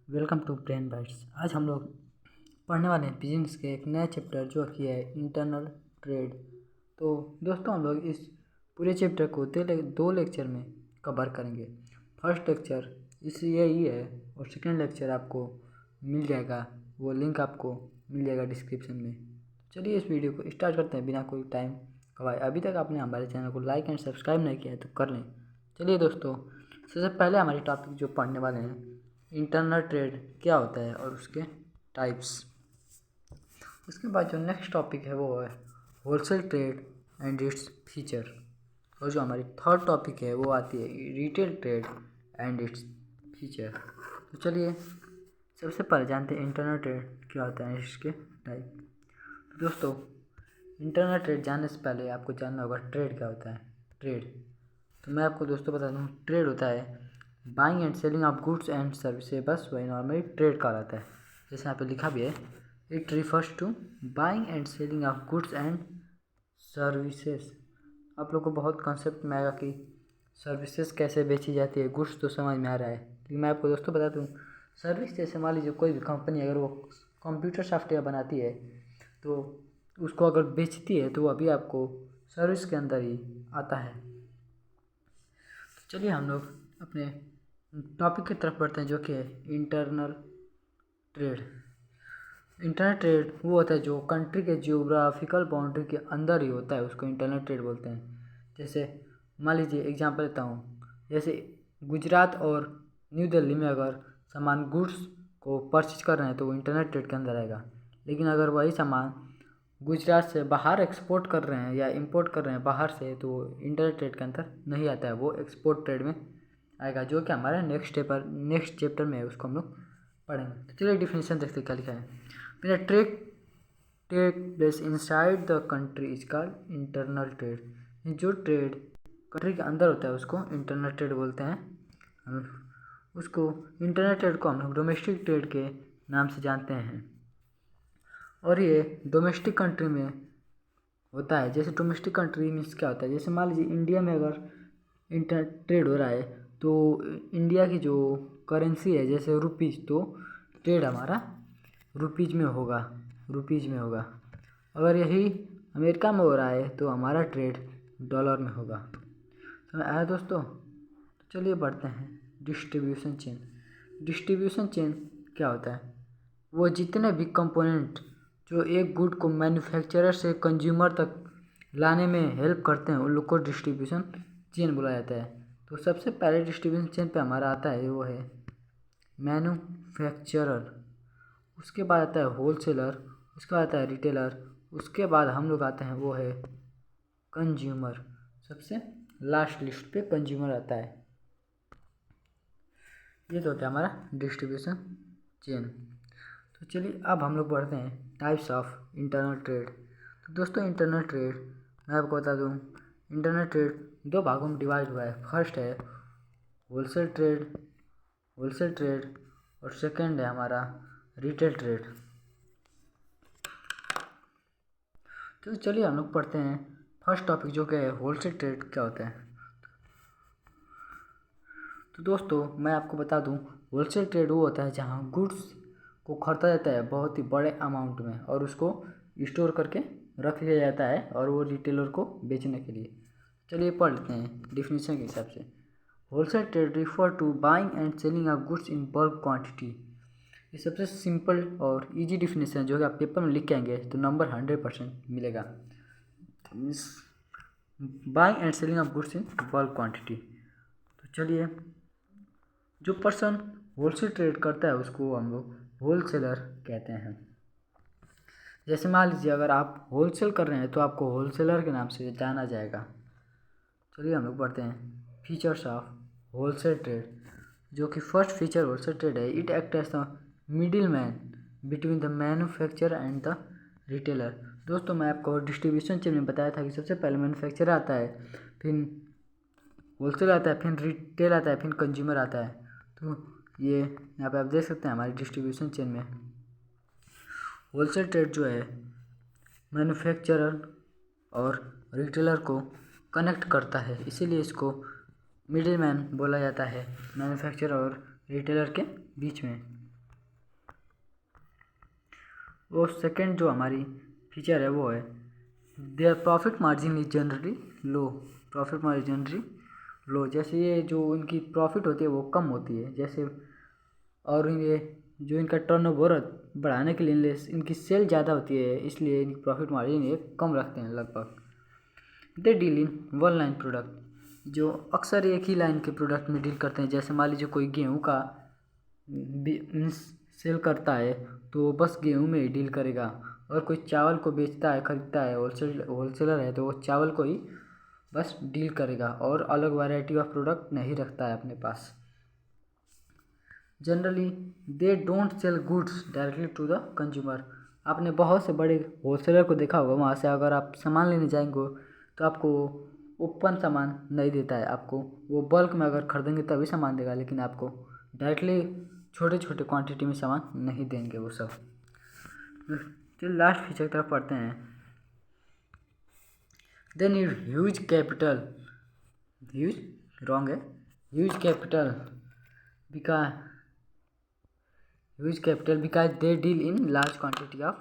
Welcome to brain bytes. आज हम लोग पढ़ने वाले हैं बिजनेस के एक नया चैप्टर जो कि है इंटरनल ट्रेड। तो दोस्तों हम लोग इस पूरे चैप्टर को दो लेक्चर में कवर करेंगे। फर्स्ट लेक्चर यही है और सेकेंड लेक्चर आपको मिल जाएगा, वो लिंक आपको मिल जाएगा डिस्क्रिप्शन में। चलिए इस वीडियो को स्टार्ट करते हैं बिना कोई टाइम गवाए। अभी तक आपने हमारे चैनल को लाइक एंड सब्सक्राइब नहीं किया है तो कर लें। चलिए दोस्तों, सबसे पहले हमारी टॉपिक जो पढ़ने वाले हैं, इंटरनल ट्रेड क्या होता है और उसके टाइप्स। उसके बाद जो नेक्स्ट टॉपिक है वो है wholesale trade and its feature. और जो हमारी थर्ड टॉपिक है वो आती है retail trade and its feature. तो चलिए सबसे पहले जानते हैं इंटरनल ट्रेड क्या होता है, इसके टाइप। तो दोस्तों इंटरनल ट्रेड जानने से पहले आपको जानना होगा ट्रेड क्या होता है। ट्रेड तो मैं आपको दोस्तों बता दूँ, ट्रेड होता है buying and selling of goods and services, बस वही नॉर्मली ट्रेड कहलाता है। जैसे यहाँ पे लिखा भी है, it refers to buying and selling of goods and services. आप लोग को बहुत कॉन्सेप्ट में आएगा कि सर्विसेज कैसे बेची जाती है, गुड्स तो समझ में आ रहा है, लेकिन मैं आपको दोस्तों बता दूँ, सर्विस जैसे मान लीजिए कोई भी कंपनी अगर वो कंप्यूटर सॉफ्टवेयर बनाती है तो उसको अगर बेचती है तो वो अभी आपको सर्विस के अंदर ही आता है। तो चलिए हम लोग अपने टॉपिक की तरफ बढ़ते हैं जो कि है इंटरनल ट्रेड। इंटरनल ट्रेड वो होता है जो कंट्री के जियोग्राफिकल बाउंड्री के अंदर ही होता है, उसको इंटरनल ट्रेड बोलते हैं। जैसे मान लीजिए एग्जांपल लेता हूँ, जैसे गुजरात और न्यू दिल्ली में अगर सामान गुड्स को परचेज कर रहे हैं तो वो इंटरनल ट्रेड के अंदर आएगा। लेकिन अगर वही सामान गुजरात से बाहर एक्सपोर्ट कर रहे हैं या इंपोर्ट कर रहे हैं बाहर से तो वो इंटरनल ट्रेड के अंदर नहीं आता है, वो एक्सपोर्ट ट्रेड में आएगा, जो कि हमारे नेक्स्ट चैप्टर में है, उसको हम लोग पढ़ेंगे। तो चलिए डिफिनेशन देखते क्या लिखा है। मेरा trade take place inside the country is called internal trade. जो ट्रेड कंट्री के अंदर होता है उसको इंटरनल ट्रेड बोलते हैं। उसको इंटरनल ट्रेड को हम लोग डोमेस्टिक ट्रेड के नाम से जानते हैं। और ये डोमेस्टिक कंट्री में होता है। जैसे डोमेस्टिक कंट्री मीन्स क्या होता है, जैसे मान लीजिए इंडिया में अगर इंटर ट्रेड हो रहा है तो इंडिया की जो करेंसी है जैसे रुपीज़, तो ट्रेड हमारा रुपीज़ में होगा। अगर यही अमेरिका में हो रहा है तो हमारा ट्रेड डॉलर में होगा। समझ आया दोस्तों। तो चलिए बढ़ते हैं डिस्ट्रीब्यूशन चेन। डिस्ट्रीब्यूशन चेन क्या होता है, वो जितने भी कंपोनेंट जो एक गुड को मैन्युफैक्चरर से कंज्यूमर तक लाने में हेल्प करते हैं उन लोग को डिस्ट्रीब्यूशन चेन बोला जाता है। तो सबसे पहले डिस्ट्रीब्यूशन चेन पे हमारा आता है वो है मैन्युफैक्चरर, उसके बाद आता है होलसेलर, उसके बाद आता है रिटेलर, उसके बाद हम लोग आते हैं वो है कंज्यूमर। सबसे लास्ट लिस्ट पे कंज्यूमर आता है। ये तो होता है हमारा डिस्ट्रीब्यूशन चेन। तो चलिए अब हम लोग बढ़ते हैं टाइप्स ऑफ इंटरनल ट्रेड। तो दोस्तों इंटरनल ट्रेड मैं आपको बता दूं, इंटरनल ट्रेड दो भागों में डिवाइड हुआ है। फर्स्ट है होलसेल ट्रेड और सेकंड है हमारा रिटेल ट्रेड। तो चलिए हम लोग पढ़ते हैं फर्स्ट टॉपिक जो कि है होलसेल ट्रेड क्या होता है। तो दोस्तों मैं आपको बता दूं, होलसेल ट्रेड वो होता है जहां गुड्स को खरीदा जाता है बहुत ही बड़े अमाउंट में और उसको स्टोर करके रख लिया जाता है और वो रिटेलर को बेचने के लिए। चलिए पढ़ लेते हैं डिफिनीशन के हिसाब से। Wholesale trade refer to buying and selling of goods in bulk quantity. ये सबसे सिंपल और इजी डिफिनीशन है जो कि आप पेपर में लिख के आएंगे तो नंबर 100% मिलेगा। Buying and selling of goods in bulk quantity. तो चलिए जो पर्सन होलसेल ट्रेड करता है उसको हम लोग होलसेलर कहते हैं। जैसे मान लीजिए अगर आप होलसेल कर रहे हैं तो आपको होलसेलर के नाम से जाना जाएगा। चलिए हम लोग पढ़ते हैं फीचर्स ऑफ होलसेल ट्रेड। जो कि फर्स्ट फीचर होलसेल ट्रेड है, it act as the middle man between the manufacturer and the retailer. दोस्तों मैं आपको डिस्ट्रीब्यूशन चेन में बताया था कि सबसे पहले मैन्युफैक्चरर आता है, फिर होलसेल आता है, फिर रिटेल आता है, फिर कंज्यूमर आता है। तो ये यहाँ पे आप देख सकते हैं हमारी डिस्ट्रीब्यूशन चेन में होलसेल ट्रेड जो है मैन्युफैक्चरर और रिटेलर को कनेक्ट करता है, इसीलिए इसको मिडिल मैन बोला जाता है मैन्युफैक्चरर और रिटेलर के बीच में। और सेकंड जो हमारी फीचर है वो है their profit margin is generally low. Profit margin generally लो, जैसे ये जो इनकी प्रॉफिट होती है वो कम होती है जैसे, और ये जो इनका टर्नओवर बढ़ाने के लिए इनकी सेल ज़्यादा होती है, इसलिए इनकी प्रॉफिट मार्जिन ये कम रखते हैं लगभग। दे deal in one line product, जो अक्सर एक ही लाइन के प्रोडक्ट में डील करते हैं। जैसे मान लीजिए कोई गेहूँ का सेल करता है तो बस गेहूँ में ही डील करेगा, और कोई चावल को बेचता है खरीदता है होलसेलर है तो वो चावल को ही बस डील करेगा और अलग वैरायटी ऑफ प्रोडक्ट नहीं रखता है अपने पास। Generally they don't sell goods directly to the consumer. आपने बहुत से बड़े होलसेलर को देखा होगा, वहाँ से अगर आप सामान लेने जाएंगे तो आपको ओपन सामान नहीं देता है, आपको वो बल्क में अगर खरीदेंगे तभी सामान देगा, लेकिन आपको डायरेक्टली छोटे छोटे क्वांटिटी में सामान नहीं देंगे वो सब। चलिए लास्ट फीचर की तरफ पढ़ते हैं। They need huge capital, huge wrong है, huge capital because they deal in large quantity of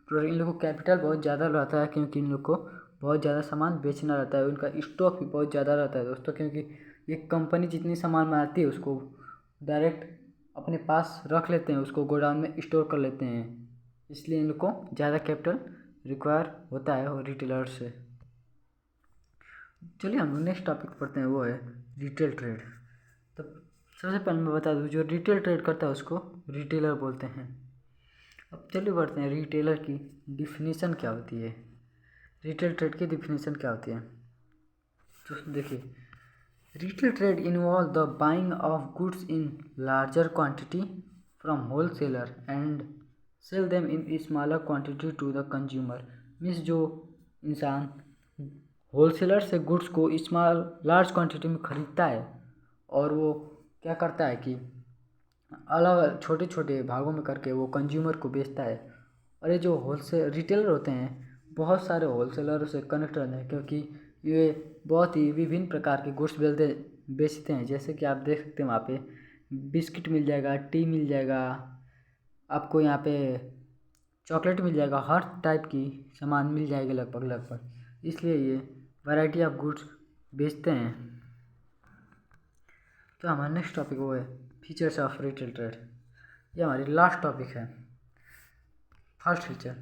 product. इन लोगों को कैपिटल बहुत ज़्यादा रहता है क्योंकि इन लोग को बहुत ज़्यादा सामान बेचना रहता है, उनका स्टॉक भी बहुत ज़्यादा रहता है दोस्तों, क्योंकि ये कंपनी जितनी सामान बनाती है उसको डायरेक्ट अपने पास रख लेते हैं, उसको गोडाउन में स्टोर कर लेते हैं, इसलिए इन लोग को ज़्यादा कैपिटल रिक्वायर होता है और रिटेलर से। चलिए हम नेक्स्ट टॉपिक पढ़ते हैं, वो है रिटेल ट्रेड। तो सबसे पहले मैं बता दूं, जो रिटेल ट्रेड करता है उसको रिटेलर बोलते हैं। अब चलिए बढ़ते हैं, रिटेलर की डिफिनीशन क्या होती है, रिटेल ट्रेड की डिफिनीशन क्या होती है। तो देखिए, retail trade involve the buying of goods in larger quantity from wholesaler and sell them in smaller quantity to the consumer. Means जो इंसान होलसेलर से गुड्स को लार्ज क्वांटिटी में ख़रीदता है और वो क्या करता है कि अलग छोटे छोटे भागों में करके वो कंज्यूमर को बेचता है। और ये जो होलसेल रिटेलर होते हैं बहुत सारे होलसेलरों से कनेक्ट रहते हैं, क्योंकि ये बहुत ही विभिन्न प्रकार के गुड्स बेचते हैं। जैसे कि आप देख सकते हैं वहाँ पे बिस्किट मिल जाएगा, टी मिल जाएगा, आपको यहाँ पे चॉकलेट मिल जाएगा, हर टाइप की सामान मिल जाएगी लगभग, इसलिए ये वैरायटी ऑफ गुड्स बेचते हैं। तो हमारा नेक्स्ट टॉपिक वो है फीचर्स ऑफ रिटेल ट्रेड, ये हमारी लास्ट टॉपिक है। First feature,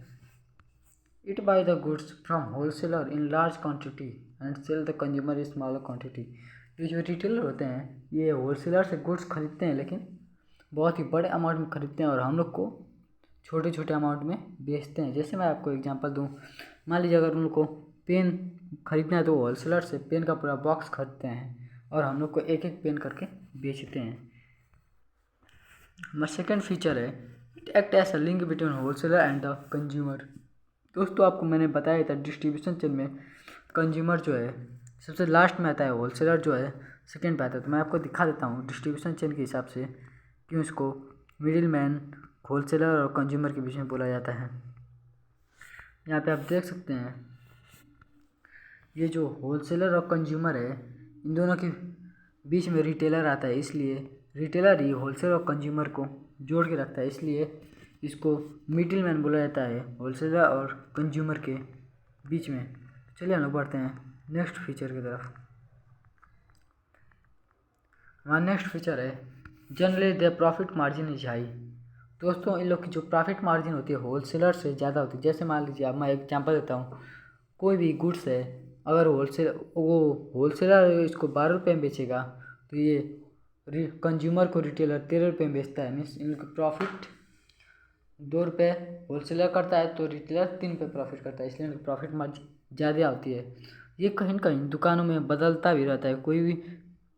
it buy the goods from wholesaler in large quantity and sell the consumer in smaller quantity. ये जो रिटेलर होते हैं ये होलसेलर से गुड्स खरीदते हैं, लेकिन बहुत ही बड़े अमाउंट में खरीदते हैं और हम लोग को छोटे छोटे अमाउंट में बेचते हैं। जैसे मैं आपको एग्जांपल दूं, मान लीजिए अगर उन लोग को पेन खरीदना है तो होलसेलर से पेन का पूरा बॉक्स खरीदते हैं और हम लोग को एक एक पेन करके बेचते हैं। हमारा सेकेंड फीचर है, it act as a link between wholesaler and the consumer. दोस्तों आपको मैंने बताया था डिस्ट्रीब्यूशन चेन में कंज्यूमर जो है सबसे लास्ट में आता है, होलसेलर जो है सेकेंड पे आता है। तो मैं आपको दिखा देता हूँ डिस्ट्रीब्यूशन चेन के हिसाब से क्यों इसको मिडिल मैन होलसेलर और कंज्यूमर के बीच में बोला जाता है। यहाँ पे आप देख सकते हैं ये जो होलसेलर और कंज्यूमर है इन दोनों के बीच में रिटेलर आता है, इसलिए रिटेलर ही होलसेलर और कंज्यूमर को जोड़ के रखता है, इसलिए इसको मिडिल मैन बोला जाता है होलसेलर और कंज्यूमर के बीच में। चलिए हम लोग बढ़ते हैं नेक्स्ट फीचर की तरफ। हमारा नेक्स्ट फीचर है generally the profit margin is high. दोस्तों इन लोग की जो प्रॉफिट मार्जिन होती है होलसेलर से ज़्यादा होती है। जैसे मान लीजिए अब मैं एग्जांपल देता हूँ, कोई भी गुड्स है अगर होलसेलर इसको 12 रुपये में बेचेगा तो ये कंज्यूमर को रिटेलर 13 रुपये में बेचता है। मीन्स इन लोग की प्रॉफिट 2 रुपये होलसेलर करता है तो रिटेलर 3 रुपये प्रॉफिट करता है, इसलिए इनकी प्रॉफिट मार्जिन ज़्यादा होती है। ये कहीं कहीं दुकानों में बदलता भी रहता है, कोई भी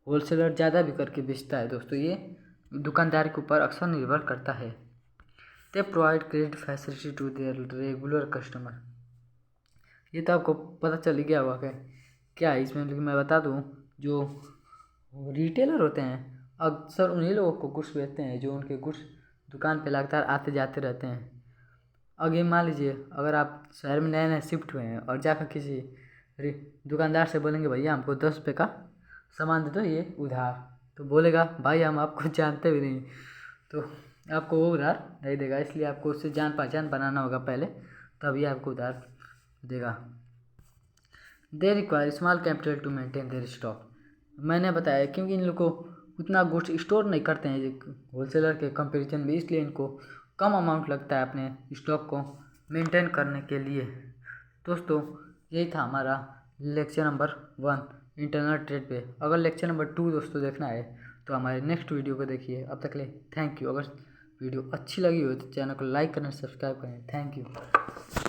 होलसेलर ज़्यादा भी करके बेचता है। दोस्तों ये दुकानदार के ऊपर अक्सर निर्भर करता है। They provide credit facility to their regular customer. ये तो आपको पता चल ही गया होगा क्या है इसमें, लेकिन मैं बता दूं जो रिटेलर होते हैं अक्सर उन्हीं लोगों को गुड्स बेचते हैं जो उनके गुड्स दुकान पे लगातार आते जाते रहते हैं। अगर मान लीजिए अगर आप शहर में नए नए शिफ्ट हुए हैं और जाकर किसी दुकानदार से बोलेंगे भैया हमको 10 रुपये का सामान दे दो ये उधार, तो बोलेगा भाई हम आपको जानते भी नहीं। तो आपको वो उधार नहीं देगा, इसलिए आपको उससे जान पहचान बनाना होगा पहले, तभी आपको उधार देगा। They require small capital to maintain their stock. मैंने बताया क्योंकि इन लोग को उतना गुड्स स्टोर नहीं करते हैं होलसेलर के कंपैरिजन में, इसलिए इनको कम अमाउंट लगता है अपने स्टॉक को मेंटेन करने के लिए। दोस्तों यही था हमारा लेक्चर नंबर 1 इंटरनल ट्रेड पे। अगर लेक्चर नंबर 2 दोस्तों देखना है तो हमारे नेक्स्ट वीडियो को देखिए। अब तक के लिए थैंक यू। अगर वीडियो अच्छी लगी हो तो चैनल को लाइक करें, सब्सक्राइब करें। Thank you.